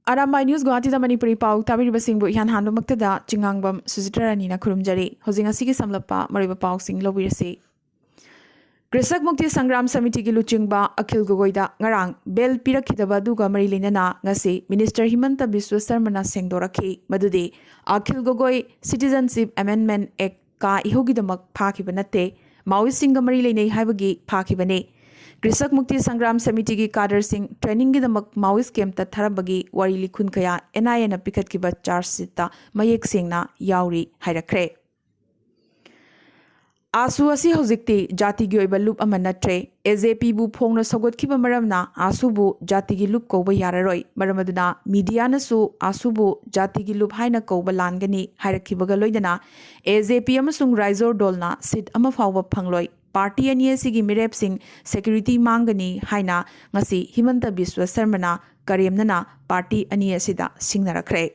Arambai News Guwahati da Manipuri Pau Tabiriba Singbu Ihan Handu Maktada Chingangbam Suzitarani na Kurumjari Hosing Asigi Samlapa Mariba Pau Sing Lobirasi Krisak Mukti Sangram Samiti gi Luchingba Akhil Gogoida Ngarang Bel Pirakidaba Duga Marilinana Ngasi Minister Himanta Biswa Sarmana Sengdoraki Madudi Akhil Gogoi Citizenship Amendment Act Ka Ihogidamak Pakibanate Maui Singa Marilene Haibagi Pakibane Krisak Mukti Sangram Samiti gi Kader Singh Training gi damak Maoist Camp ta Tharabagi Wari Likhun Kaya NIA na Pikat ki ba charge sita Mayek Singna Yauri Hairakre Asu asi hojikti jati gi oiba loop ama natre AJP bu phongna sogot ki ba maramna asu bu jati gi loop ko ba yararoi maramaduna media na su asu bu jati gi loop haina ko ba langani hairakhi baga loidana AJP amasung Raizor Dolna sit ama fawba phangloi Party and Yesigi Mirep Singh Security Mangani Haina Ngasi Himanta Biswa Sarmana Karimnana Party and Yesida Singnarakre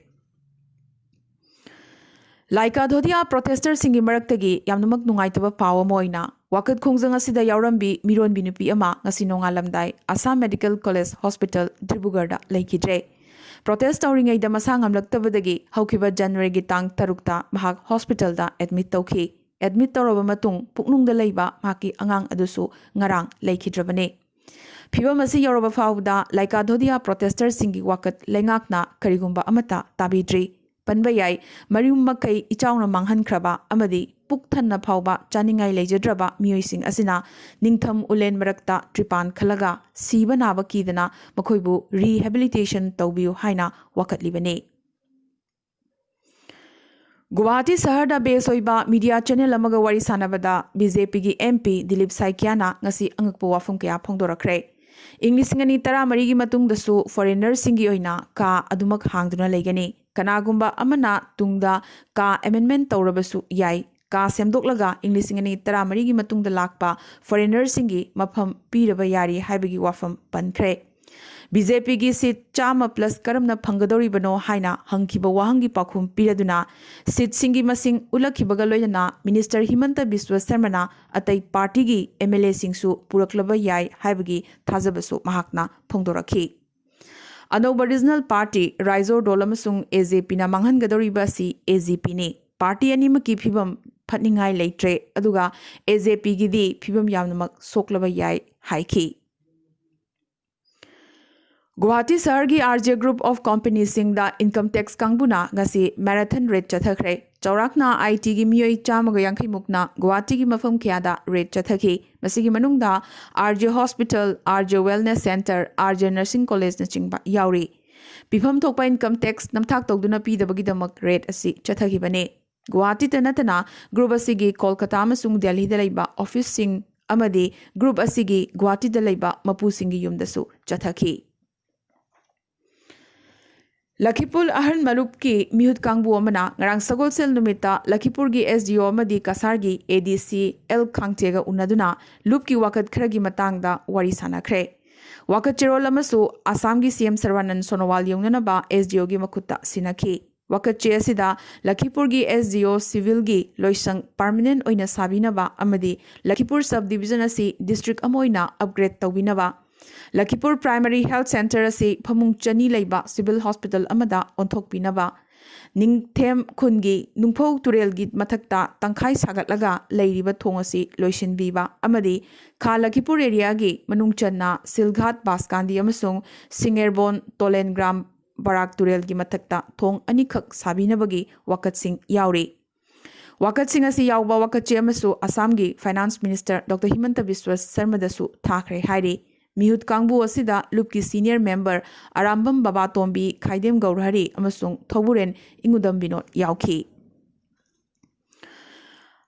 Laika Dhodia protesters Singi Maraktagi Yamnamak Nungaitaba Power Moina Wakat Kungzang Asida Yaurambi Miron Binupi Ama Ngasi Nongalamdai Assam Medical College Hospital Dribugarda Laikidre Protest Tauring Aida Masangam Laktabadagi Haukiba January Gitang Tarukta Mahak Hospital da admit Toki Admit Toroba Matung, Puknung de Leiba, Maki Angang Adusu, Ngarang, Lake Drabane. Piba Masi Yoroba Fauda, Laika Dodia protesters Singi Wakat, Lengakna, Karigumba Amata, Tabidri, Panbayai, Marium Makai, Ichauna Manghan Kraba, Amadi, Puktana Pauba, Janingai Lejadraba, Muising Asina, Ningtham Ulen Marakta, Tripan Kalaga, Siba Naba Kidana, Makoibu, Rehabilitation Taubiu Haina, Wakat Libane. Guwahati Saharda base oiba media channel amaga wari sanabada BJP gi MP Dilip Saikyana ngasi angakpo wafum kaya phongdorakre Inglisingani tara marigi matung dasu foreigner singi oina ka adumak hangduna legani kanagumba amana tungda ka amendment tawrabasu yai ka semdoklaga Inglisingani tara marigi matung da lakpa foreigner singi mafam piraba yari haibagi wafam pankre BJP gi seat chama plus karamna phangadori bano haina hangkiba wahangi pakhum piraduna seat singi masing ulakhibaga loina Minister Himanta Biswa Sarmana atai party gi MLA singsu puraklaba yai haibagi thajabasu mahakna phongdorakhi Anoba Regional Party Raizor Dolamasung AJP na manghangadori basi AJP ni party animaki phibam phatningai leitre aduga AJP gi di phibam yamnamak soklaba yai haiki Guwahati Sahargi RJ Group of Companies Singda Income Tax Kangbuna Gasi Marathon Rate Chathakre Chaurakna IT gi miyoi chamaga yankhi mukna Guwahati gi mafam khyada rate chathaki masigi manungda RJ Hospital RJ Wellness Center RJ Nursing College na chingba yauri Pifam thokpa income tax namthak tawduna pidabagi damak rate asi chathaki bane Guwahati tanatana group asigi Kolkata amasung Delhi da leiba office sing amadi group asigi Guwahati da leiba mapu singi yumdasu chathaki Lakhipur Ahan Malup ki Mihut Kangbu Amana Ngarang Sagol Sel Numita Lakhipur gi SDO Amadi Kasar gi ADC L Khangtega Unaduna Loop ki Wakat Khragi Matangda Wari Sanakre Wakat Chirol Amasu Assam gi CM Sarwanan Sonowal Yongnanaba SDO gi Makutta Sinaki Wakat Che Asida Lakhipur gi SDO Civil gi Loisang Permanent Oina Sabinaba Amadi Lakhipur Subdivision asi District Amoina Upgrade Tawbinaba Lakhipur Primary Health Center asi Phamung Chani Leiba Civil Hospital Amada Onthokpinaba Ningthem Khungi Nungphau Turelgi Mathakta Tangkhai Sagatlaga Leiriba Thong asi Loisinbiba Amadi Kha Lakhipur area gi Manungchanna Silghat Baskandi amasung Singerbon Tolengram Barak Turelgi Mathakta Thong Anikhak Sabinabagi Wakat Singh Yauri Wakat Singh asi yawba Wakat che amasu Assam gi Finance Minister Dr. Himanta Biswa Sarma dasu thakre hairi Mihut Kangbu asida Lupki senior member Arambam Baba Tombi Khaidem Gaurhari amasung Thoburen Ingudam Binod yauki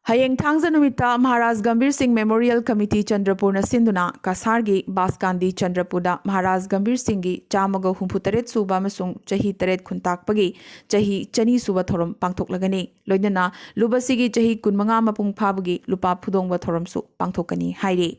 Hayeng Thangza Numita Maharaj Gambir Singh Memorial Committee Chandrapur na Sinduna Kasargi Baskandi Chandrapuda Maharaj Gambir Singh gi Chamaga Humphutaret Suba amasung Chahi Taret Khuntakpagi Chahi Chani Suba Thorom Pangthoklagani Loidana Lubasigi Chahi Kunmanga Mapung Phabagi Lupa Phudongba Thoromsu Pangthokani hairi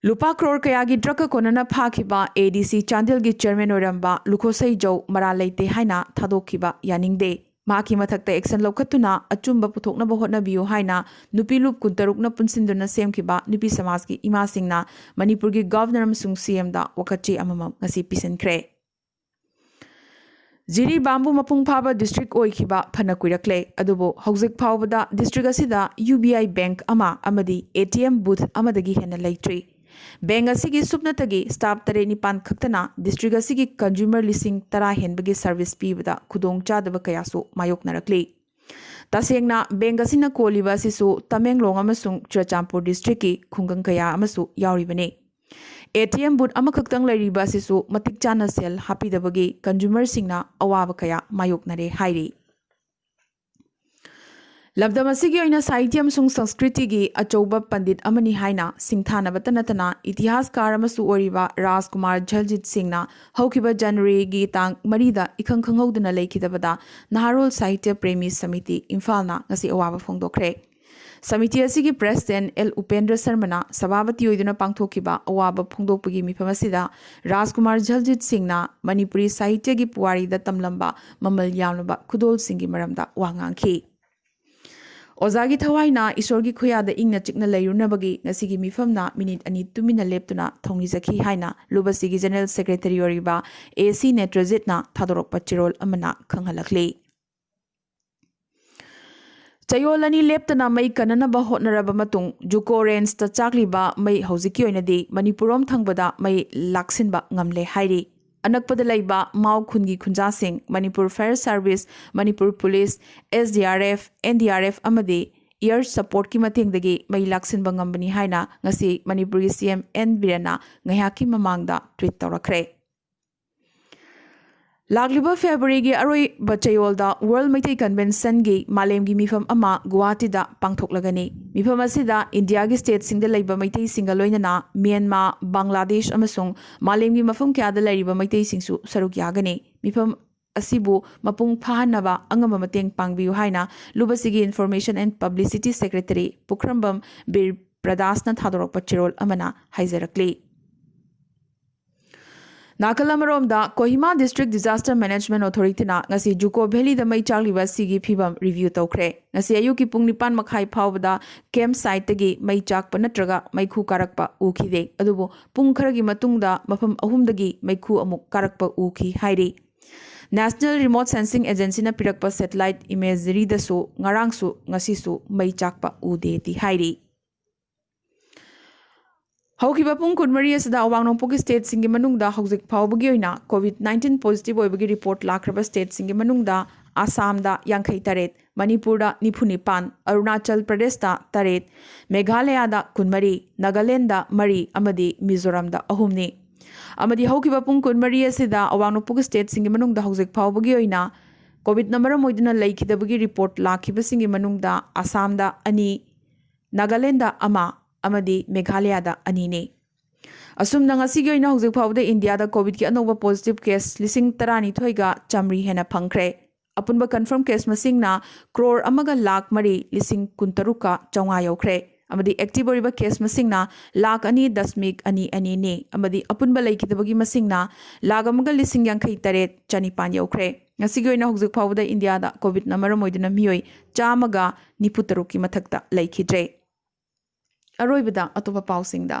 Lupa crore kayagi draka konana phakiba ADC Chandel gi chairman oramba Lukhosai Jau Maraleite haina thadokiba yaningde maki mathakta action lokhatuna achumba puthokna bahotna biu haina nupi lup kuntarukna punsinduna semkiba nupi samaj gi ima singna Manipur gi governor amsung CM da wakachi amamam ngasi pisenkre ꯖꯤꯔꯤꯕꯥꯝꯕꯨ ꯃꯄꯨꯡ ꯐꯥꯕ district ꯑꯣꯏꯈꯤꯕ ꯐꯅ ꯀꯨꯏꯔꯛꯂꯦ ꯑꯗꯨꯕꯨ ꯍꯧꯖꯤꯛ ꯐꯥꯎꯕꯗ district ꯑꯁꯤꯗ UBI bank ꯑꯃ ꯑꯃꯗꯤ ATM ꯕꯨꯊ ꯑꯃꯗꯒꯤ ꯍꯦꯟꯅ ꯂꯩꯇ꯭ꯔꯤ ꯕꯦꯡꯛ ꯑꯁꯤꯒꯤ ꯁꯨꯞꯅꯇꯒꯤ ꯁ꯭ꯇꯥꯐ 9 ꯈꯛꯇꯅ ꯗꯤꯁꯇ꯭ꯔꯤꯛ ꯑꯁꯤꯒꯤ ꯀꯟꯖꯨꯃꯔ 10,000 ꯍꯦꯟꯕꯒꯤ ꯁꯔꯚꯤꯁ ꯄꯤꯕꯗ ꯈꯨꯗꯣꯡꯆꯥꯗꯕ ꯀꯌꯥꯁꯨ ꯃꯥꯌꯣꯛꯅꯔꯛꯂꯤ तसेंगना बेंक असिना कोलिबा असिसु तमेंगलोंग अमसुंग चुरचांपुर डिस्ट्रिक्ट की खुंगंग कया अमसु यावरिबने ATM बूथ अमखक्तंग लैरिबा असिसु मतिक चाना सेल हापिदबगी कंज्यूमर सिंगना अवाब कया मायोकनरे हाइरी लब्धम असिगी ओइना साहित्य अमसुंग संस्कृति की अचौबा पंडित अमनी हाइना सिंथानबत नतना इतिहासकार अमसु ओरिबा राजकुमार झलजित सिंगना हौखिबा जनवरी गी तांग मरीदा इखंग खंगौदना लेखिदबदा नहारोल साहित्य प्रेमी समिति इम्फालना ngasi अवाबा फोंदोखरे समिति असिगी प्रेसिडेंट L उपेंद्र शर्मना सभापति ओइदुना पांगथोखिबा अवाबा फोंदोकपगी मिफम असिदा राजकुमार झलजित सिंगना मणिपुरी साहित्य की पुवारीदा तमलंबा ममल यामलबा खुदोल सिंगी मरमदा वांगांखी ओजागी थवाइना ईश्वरगी खुयादा इंगना चिकना लैरुनबगी ngasiगी मिफमना मिनिट अनि तुमिना लेप्तुना थोंगिजखी हाइना लुबसिगी जनरल सेक्रेटरी ओरिबा AC नेत्रजितना थादोरकपा चिरोल अमना खंगहलखली चयोल अनि लेप्तना मई कननबा होटनरबा मतुंग जुको रेंज ता चाकलिबा मई हौजिकी ओइनदी मणिपुरम थंगबदा मई लाक्सिनबा ngamle हाइरी अनकपद लैबा माउ खुनगी खुंजासिंग Manipur fire service Manipur police SDRF NDRF अमदी एयर सपोर्ट की मतेंगदगी मई लाक्सिनबा ngambani हाइना ngasi मणिपुरी CM N बिरेना ngayaki mamangda ट्वीट तौरखरे लागलिबा फेब्रुवारी की अरोई बचयोलदा वर्ल्ड मैथई कन्वेंशन की मालेम की मिफम अमा गुवाहाटी दा पांगथोकलगनी मिफम असिदा इंडिया की स्टेट सिंगदा लैबा मैथई सिंगा लोइनना म्यांमार बांग्लादेश अमसुंग मालेम की मफम क्यादा लैरिबा मैथई सिंगसु सरुक यागनी मिफम असिबु मपुंग फाहनबा अंगम मतेंग पांगबियु हाइना लुबसिगी information and publicity secretary Pukhrambam Bir प्रदासना थादोरकपा चिरोल अमना हाइजरकली नाकलमरोमदा कोहिमा डिस्ट्रिक्ट डिजास्टर मैनेजमेंट अथॉरिटीना ngasi जुको वैली द मई चाकलिबा सिगी फिबम रिव्यू तौखरे ngasi अयुकी पुंग 9 मखाई फावबदा कैंप साइट तगी मई चाकप नत्रगा मैखु कारकपा उखिदे अदुबो पुंग खरगी मतुंगदा मफम अहुमदगी मैखु अमुक कारकपा उखि हाइरी नेशनल रिमोट सेंसिंग एजेंसी ना पिरकपा सैटेलाइट इमेजरी दसु ngarangsu ngasisु मई चाकपा उदे ति हाइरी हौखिबा पुंग कुनमरी असदा अवांगनोंपोगी स्टेट सिंगी मनुंगदा हौजिक फावबगी ओइना कोविड-19 पॉजिटिव ओइबगी रिपोर्ट लाखरबा स्टेट सिंगी मनुंगदा आसामदा 53 मणिपुरदा 95 अरुणाचल प्रदेशदा 3 मेघालयदा 19 नागालैंडदा 3 अमदी मिजोरमदा 3 अमदी हौखिबा पुंग कुनमरी असदा अवांगनोंपोगी स्टेट सिंगी मनुंगदा हौजिक फावबगी ओइना कोविड नंबर मोइदना लैखिदबगी रिपोर्ट लाखिबा सिंगी मनुंगदा आसामदा 2 नागालैंडदा 1 अमदी मेघालयदा 2 ने असुमना ngasiगी oina hojik phawda India da covid ki anova positive case 12 ga chamri hena phangkhre apunba confirm case masing na crore amaga lakh mari 13 ka chawnga yaukhre amadi active oriba case masing na lakh 2.2 ne amadi apunba laikidabagi masing na lakh amaga 83 chanipan yaukhre ngasiगी oina hojik phawda India da covid na maram oidina mioi chamaga 93 ki mathakta laikhidre अरोइबदा अतोपा पाउसिंगदा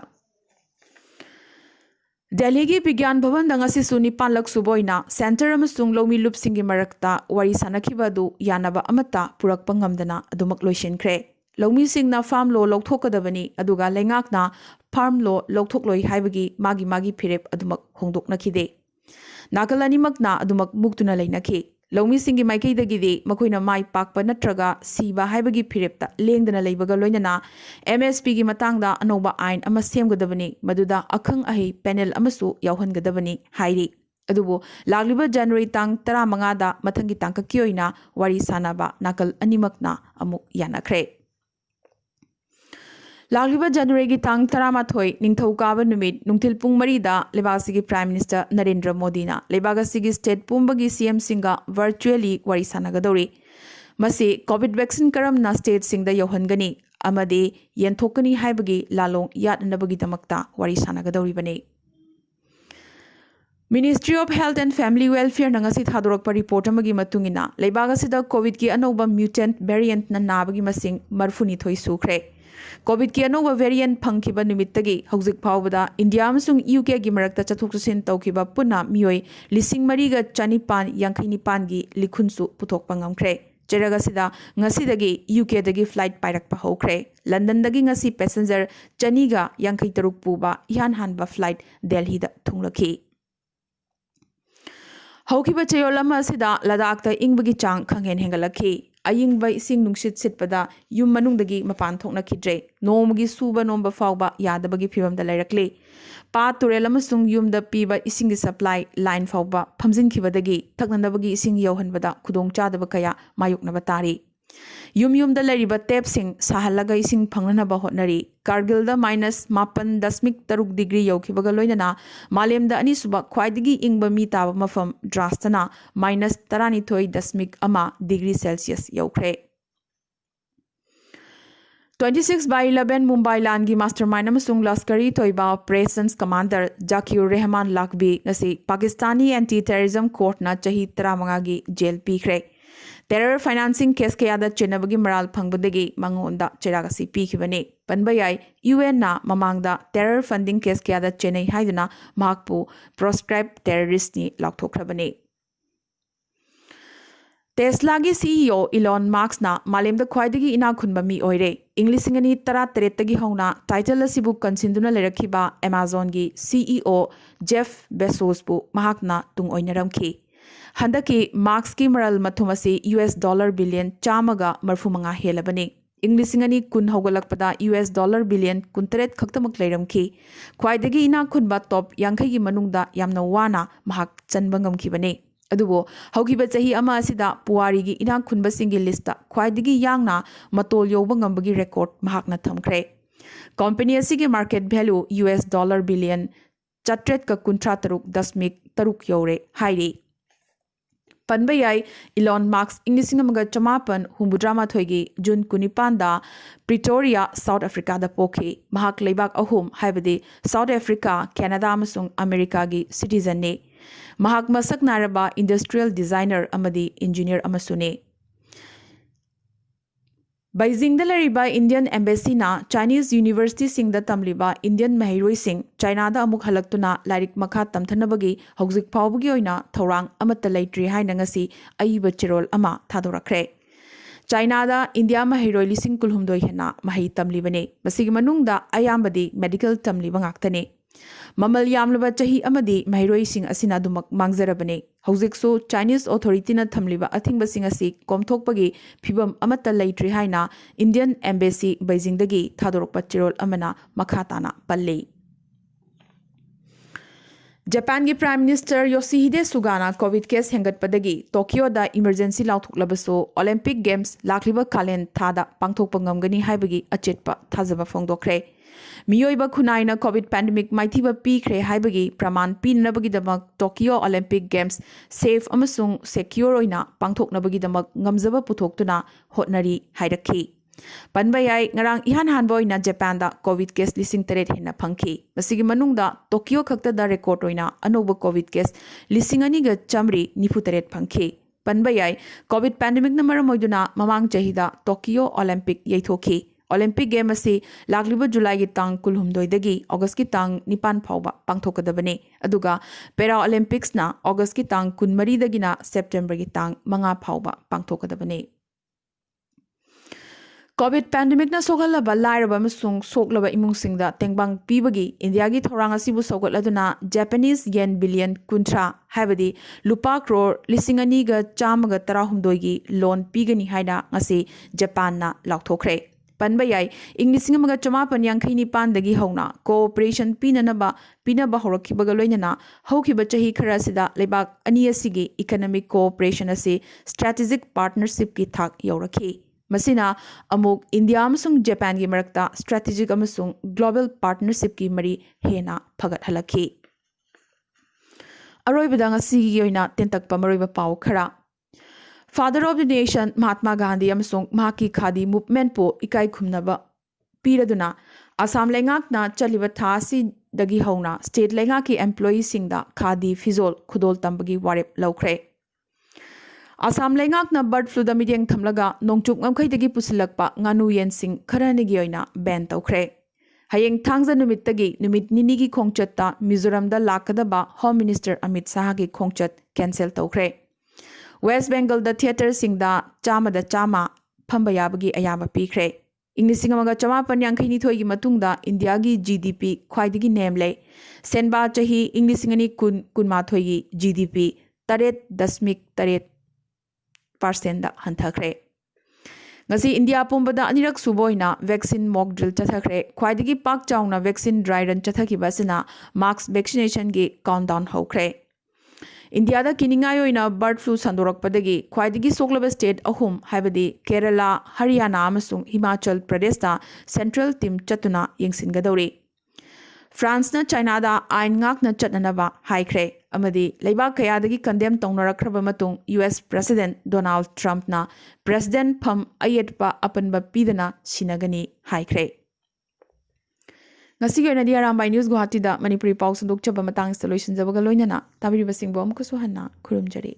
Delhi की विज्ञान भवन दंगसी सुनी पालक सुबोइना centre अमसुंग लौमी लुपसिंगी मरक्ता worry सानखिबदु यानबा अमता पुरकपा ngamdana अदुमक लोइसिनख्रे लौमी सिंगना farm लो लौथोकदबनी अदुगा लेंगाकना farm लो लौथोकलोइ हाइबगी मागी मागी फिरेप अदुमक होंदोकनखिदे नाकलानिमकना अदुमक मुक्तुना लैनखि लौमी सिंगी माइकैदगिदि मखोइना माइ पाकपा नत्रगा सीबा हाइबगी फिरेपता लेंगदना लैबगा लोइनना MSP की मतंगदा अनोबा आइन अमा सेमगदबनी मदुदा अखंग अहि पैनल अमसु यावहनगदबनी हाइरी अदुबो लागलिबा जनवरी तांग 15 दा मथंगी तांककी ओइना वारी सानाबा नाकल अनिमकना अमुक यानाख्रे लागलिबा जनवरी की तांग 13 निंगथौकाबा नुमित नुंगथिल पुंग 3 दा लेबासिगी प्राइम मिनिस्टर नरेंद्र मोदीना लेबागसिगी स्टेट पुंबगी CM सिंगा वर्चुअली वारी सानागदौरी मसी कोविड वैक्सीन करमना स्टेट सिंगदा यौहनगनी अमदे यंथोकनी हाइबगी लालोंग यादनबगी दमक्ता वारी सानागदौरीबने ministry of health and family welfare नंगसी थादोरकपा रिपोर्ट अमगी मतुंगिना लेबागसिदा कोविड की अनोबा म्यूटेंट वेरिएंट ना नाबगी मसिंग 30 सुख्रे कोविड की अनोबा वेरिएंट फंखिबा निमित्तगी हौजिक फावबदा इंडिया अमसुंग यूके की मरक्ता चथोक चसिन तौखिबा पुन्ना मियोय लिसिंग मरीगा चनिपान यांखैनिपान की लिखुनसु पुथोकपा ngamkhre चेरगा सिदा ngasi यूके दगी फ्लाइट पाइरकपा हौख्रे लंदन दगी ngasi पैसेंजर चनीगा यांखै तरुक पुबा इहान हानबा फ्लाइट दिल्ली दा थुंगलखी हौखिबा चयोल अमा सिदा लद्दाख दा इंगबगी चांग खंगेन हेंगलखी अयिंगबा इसिंग नुंगसित सिटपदा युम मनुंगदगी मपान थोकनखिद्रे नोमगी सुबा नोमबा फावबा यादबगी फिवमदा लैरकले पा तुरेल अमसुंग युमदा पीबा इसिंगी सप्लाई लाइन फावबा फमजिनखिबदगी थकनदबगी इसिंग यौहनबदा खुदोंग चादबा कया मायुकनबा तारी युमदा लैरिबा टेपसिंग साहलगा इसिंग फंगनबा होटनरी कारगिलदा -9.3 डिग्री यौखिबगा लोइनना मालेमदा अनिसुबा ख्वाइदगी इंगबा मी ताबा मफम द्रासतना -12.1 डिग्री सेल्सियस यौख्रे 26/11 मुंबई लान की मास्टरमाइंड अमसुंग Lashkar e Taiba operations commander Zakir Rehman Lakhvi ngasi Pakistani anti terrorism कोर्टना चाही 15 की जेल पीख्रे टेरर फाइनेंसिंग केस कयादा चेनबगी मराल फंगबदगी मंगोंदा चेरागसी पीखिबने पनबयाई यूएन ना ममांगदा टेरर फंडिंग केस कयादा चेनई हाइदना माकपु प्रोस्क्राइब टेररिस्ट नि लाक्थोख्रबने टेस्ला की सीईओ इलॉन मास्क ना मालेमदा ख्वाइदगी इना खुनबा मी ओइरे इंग्लिसिंगनी 13 तगी होना टाइटल असिबु कंसिंदुना लेरखिबा अमेज़न की सीईओ जेफ बेसोस बु महाकना तुंग ओइनरमखी हंदकी मार्क्स की मरल मथुमसी $1 बिलियन चामगा मरफुमंगा हेलबने इंग्लिसिंगनी कुन हौगलकपदा $1 बिलियन 19 खक्तमक लेरमखी ख्वाइदगी इना खुनबा टॉप 50 की मनुंगदा यामना वाना महाक चनबंगमखिबने अदुबो हौखिबा चही अमा असिदा पुवारीगी इना खुनबसिंगी लिस्टा ख्वाइदगी यांगना मतोल योबंगमबगी रेकॉर्ड महाकना थमख्रे कंपनी असिगी मार्केट वैल्यू $1 बिलियन 493.3 यौरे हाइरी पनबयाई Elon Musk $5,983 June 19 Pretoria South Africa पोखे महाक लेबाक अहुम हाइबदि साउथ अफ्रीका कैनाडा अमसुंग अमेरिका की सिटीजन ने महाक मसक नारबा इंडस्ट्रियल डिजाइनर अमदी इंजीनियर अमसुने Beijing लरिबा इंडियन एम्बेसी ना चाइनीज यूनिवर्सिटी सिंगदा तमलिबा इंडियन महिरोई सिंग चाइना दा अमुक हलक्तुना लाइरिक मखा तमथनबगी हौजिक फावबगी ओइना थौरांग अमत्ता लेट्री हाइना ngasi अइबा चिरोल अमा थादोरखरे चाइना दा इंडिया महिरोई लिसिंग कुलहुमदोई हेना महि तमलिबने मसिगी मनुंगदा अयामबदी मेडिकल तमलिबा ngaktane ममल यामलबा चाही अमदी महिरोई सिंग असिना दुमक मांगजरबने हौजिकसु चाइनीज ऑथोरिटीना थमलिबा अथिंगबसिंग असि कोमथोकपगी फिबम अमत्ता लेट्री हाइना इंडियन एम्बेसी बेजिंग दगी थादोरकपा चिरोल अमना मखाताना पल्ले जापान की प्राइम मिनिस्टर योशिहिदे सुगाना कोविड केस हेंगटपदगी टोक्यो दा इमरजेंसी लाउथोकलबसो ओलंपिक गेम्स लाखलिबा कालेन थादा पांगथोकपा ngamgani हाइबगी अचेतपा थाजबा फोंगदोखरे मियोइबा खुनाइना कोविड पैंडेमिक माइथिबा पीख्रे हाइबगी प्रमाण पीनबगीदमक टोक्यो ओलंपिक गेम्स सेफ अमसुंग सेक्योर ओइना पांगथोकनबगीदमक ngamjaba पुथोक्तुना होटनरी हाइरखी पनबयाई ngarang ihan hanbo ina japan da covid case 8,000 henna phangki masigi manungda tokyo khakta da record oina anoba covid case 2,993 phangki panbayai covid pandemic na maram oiduna mamang chahida tokyo olympic yaithoki Olympic game असी लाखलिबा जुलाई की तांग कुलहुमदोइदगी अगस्त की तांग 9 फाउबा पांगथोकदबने अदुगा para Olympics ना अगस्त की तांग 13 दगिना September की तांग 5 फाउबा पांगथोकदबने Covid pandemic ना सोगलबा लाइरबा अमसुंग सोगलबा इमुंगसिंगदा तेंगबांग पीबगी India की थौरांग असिबु सोगलदुना Japanese yen billion 30 हाइबदी लुपा crore 2,119 की loan पीगनी हाइना ngasi Japan ना लाउथोखरे पनबयाई इंग्लिसिंग मगा चमापन यांखैनी पानदगी हौना कोऑपरेशन पीनबा हौरखिबगा लोइनना हौखिबा चाही खरा सिदा लेबाक अनि असिगी इकोनॉमिक कोऑपरेशन असे स्ट्रेटेजिक पार्टनरशिप की थाक यौरखी मसिना अमुक इंडिया अमसुंग जापान की मरक्ता स्ट्रेटेजिक अमसुंग ग्लोबल पार्टनरशिप की मरी हेना फगत हलखी अरोइबदा ngasiगी ओइना तेंतकपा मरोइबा पाव खरा father of the nation Mahatma Gandhi अमसुंग महाकी खादी मूवमेंट पो इकाई खुमनबा पीरदुना असम लेंगाकना चलिबा थासी दगी हौना स्टेट लेंगा की एम्प्लॉई सिंगदा खादी फिजोल खुदोल तंबगी वारेप लौख्रे Assam leingakna bird flu da midyeng thamlaga nongchuk ngamkhaidagi pusilakpa nganu yensing kharanigi oina ban tawkhre. Hayeng thangza numittagi numit ninigi khongchatta Mizoram da lakadaba Home Minister Amit Shah gi khongchat cancel tawkhre. West Bengal da theater singda chama phamba yabagi ayaba pikre. Inglisingamaga chama panyangkhaini thoi gi matungda India gi GDP khwaidagi nemle. Senba chahi Inglisingani kunma thoi gi GDP 8.8% da hanthakre. Ngasi India pumbada anirak suboina vaccine mock drill chathakre. Khwaidagi pak chawna vaccine dry run chathakibasina mass vaccination gi countdown hokre. India da kiningayo ina bird flu sandorokpadagi khwaidagi soklaba state ahum haibadi Kerala, Haryana amasung Himachal Pradesh da central team chatuna yengsingadori. France na China da ain ngak na chatnanaba haikre. Amadi leibak kayadagi condemn tongnarakhraba matung US President Donald Trump na President Pham ayetpa apanba pidana sinagani haikre. Ngasi yoina di Arambai News Guwahati da Manipuri Paw sandok chaba matang installation jabaga loinana tabiri basing bom kusuhanna khurumjari.